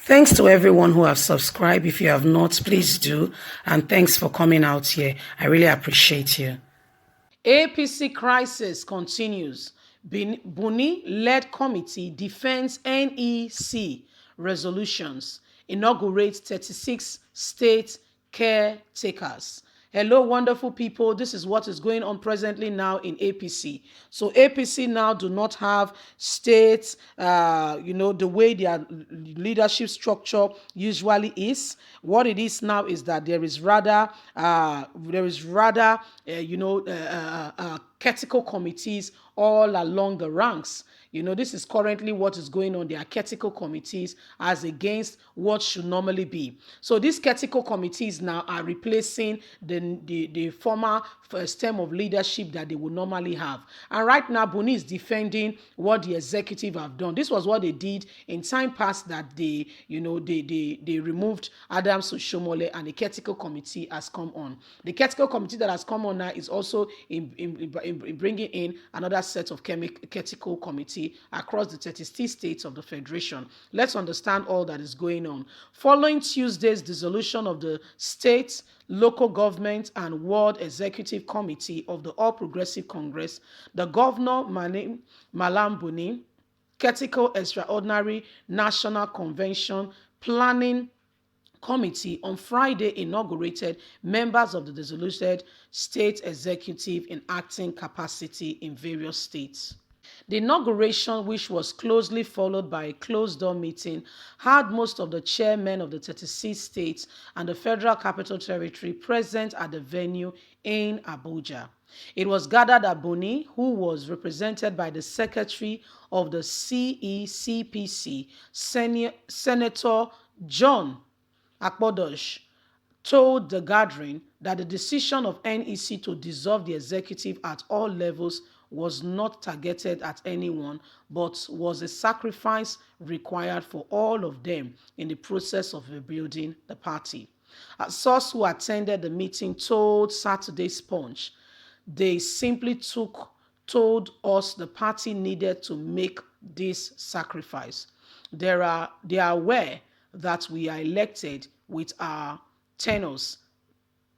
Thanks to everyone who have subscribed. If you have not, please do. And thanks for coming out here. I really appreciate you. APC crisis continues. Buni-led committee defends NEC resolutions. Inaugurates 36 state caretakers. Hello, wonderful people. This is what is going on presently now in APC. So APC now do not have states, the way their leadership structure usually is. What it is now is that there is rather, critical committees all along the ranks. This is currently what is going on. There are critical committees as against what should normally be. So these critical committees now are replacing the former stem of leadership that they would normally have. And right now, Buni is defending what the executive have done. This was what they did in time past, that they removed Adams Oshomole, and the critical committee has come on. The critical committee that has come on now is also in bringing in another set of critical committee across the 33 states of the Federation. Let's understand all that is going on. Following Tuesday's dissolution of the State, Local Government and World Executive Committee of the All Progressive Congress, the Governor Malam Buni, Critical Extraordinary National Convention Planning Committee on Friday inaugurated members of the dissoluted state executive in acting capacity in various states. The inauguration, which was closely followed by a closed-door meeting, had most of the chairmen of the 36 states and the Federal Capital Territory present at the venue in Abuja. It was gathered that Buni, who was represented by the Secretary of the CECPC, Senator John Akpodosh, told the gathering that the decision of NEC to dissolve the executive at all levels was not targeted at anyone, but was a sacrifice required for all of them in the process of rebuilding the party. A source who attended the meeting told Saturday's Punch, they simply told us the party needed to make this sacrifice. They are aware that we are elected with our tenures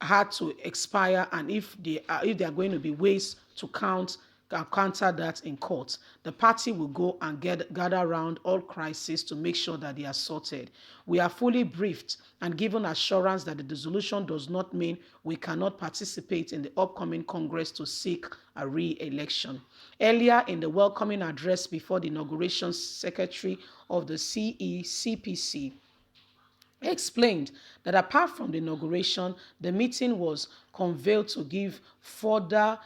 had to expire, and if there are going to be ways to counter that in court, the party will go and gather around all crises to make sure that they are sorted. We are fully briefed and given assurance that the dissolution does not mean we cannot participate in the upcoming Congress to seek a re-election. Earlier in the welcoming address before the inauguration, Secretary of the CECPC explained that apart from the inauguration, the meeting was convened to give further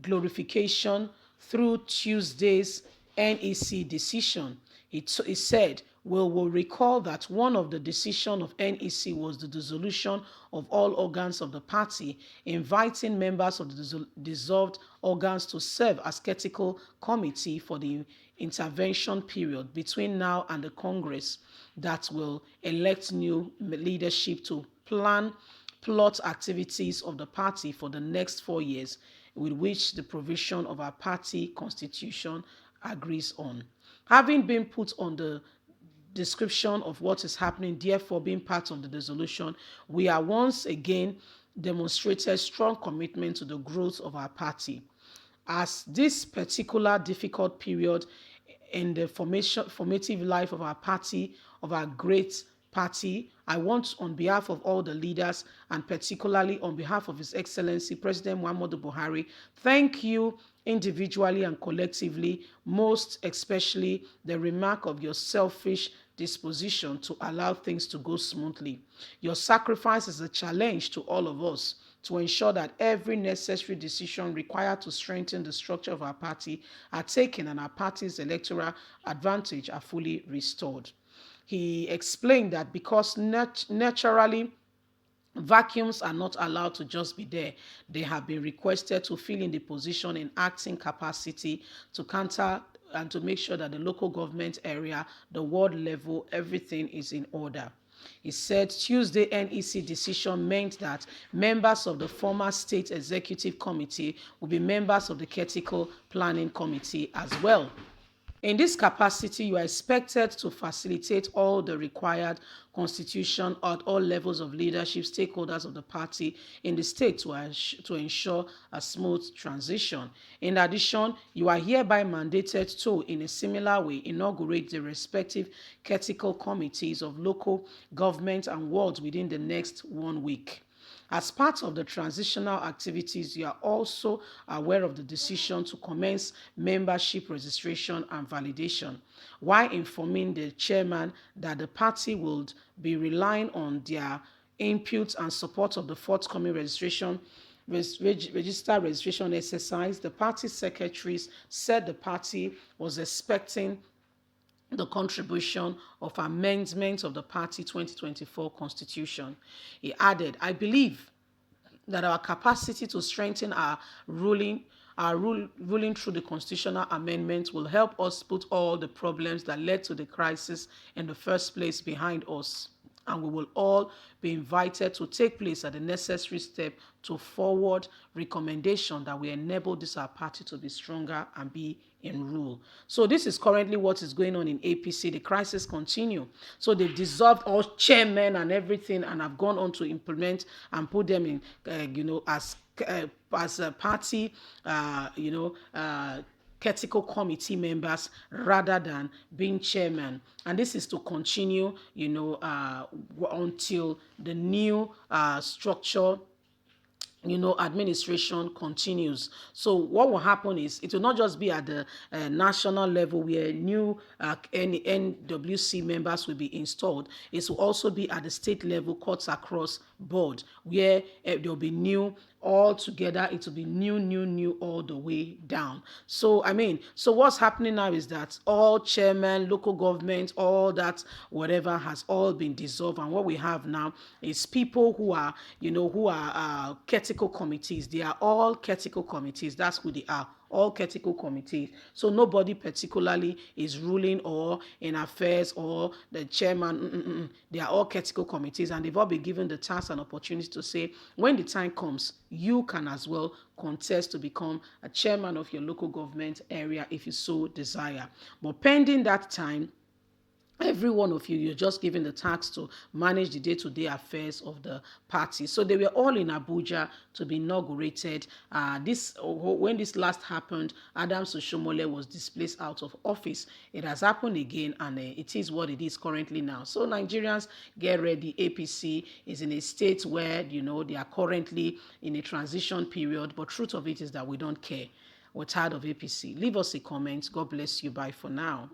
glorification through Tuesday's NEC decision. He said, we will recall that one of the decisions of NEC was the dissolution of all organs of the party, inviting members of the dissolved organs to serve as critical committee for the intervention period between now and the Congress that will elect new leadership to plot activities of the party for the next 4 years, with which the provision of our party constitution agrees on. Having been put on the description of what is happening, therefore being part of the dissolution, we are once again demonstrated strong commitment to the growth of our party. As this particular difficult period in the formative life of our party, of our great party, I want, on behalf of all the leaders and particularly on behalf of His Excellency President Muhammadu Buhari, thank you individually and collectively, most especially the remark of your selfish disposition to allow things to go smoothly. Your sacrifice is a challenge to all of us to ensure that every necessary decision required to strengthen the structure of our party are taken and our party's electoral advantage are fully restored. He explained that because naturally vacuums are not allowed to just be there, they have been requested to fill in the position in acting capacity to counter and to make sure that the local government area, the ward level, everything is in order. He said Tuesday NEC decision meant that members of the former State Executive Committee will be members of the Critical Planning Committee as well. In this capacity, you are expected to facilitate all the required constitution at all levels of leadership, stakeholders of the party in the state to ensure a smooth transition. In addition, you are hereby mandated to, in a similar way, inaugurate the respective critical committees of local government and wards within the next 1 week. As part of the transitional activities, you are also aware of the decision to commence membership registration and validation, while informing the chairman that the party will be relying on their input and support of the forthcoming register registration exercise. The party secretaries said the party was expecting the contribution of amendments of the party 2024 constitution. He added, I believe that our capacity to strengthen ruling through the constitutional amendments will help us put all the problems that led to the crisis in the first place behind us. And we will all be invited to take place at the necessary step to forward recommendation that will enable this our party to be stronger and be in rule. So this is currently what is going on in APC. The crisis continue. So they've dissolved all chairmen and everything and have gone on to implement and put them in, as a party, critical committee members rather than being chairman. And this is to continue, until the new structure administration continues. So what will happen is it will not just be at the national level where new NWC members will be installed. It will also be at the state level, cuts across board, where there will be new all together. It will be new all the way down. So so what's happening now is that all chairmen, local government, all that whatever has all been dissolved, and what we have now is people who are critical committees. They are all critical committees. That's who they are. All critical committees. So nobody particularly is ruling or in affairs or the chairman. They are all critical committees, and they've all been given the task and opportunity to say, when the time comes, you can as well contest to become a chairman of your local government area if you so desire. But pending that time, every one of you, you're just given the task to manage the day-to-day affairs of the party. So they were all in Abuja to be inaugurated. When this last happened, Adams Oshomole was displaced out of office. It has happened again, and it is what it is currently now. So Nigerians, get ready. APC is in a state where they are currently in a transition period. But truth of it is that we don't care. We're tired of APC. Leave us a comment. God bless you. Bye for now.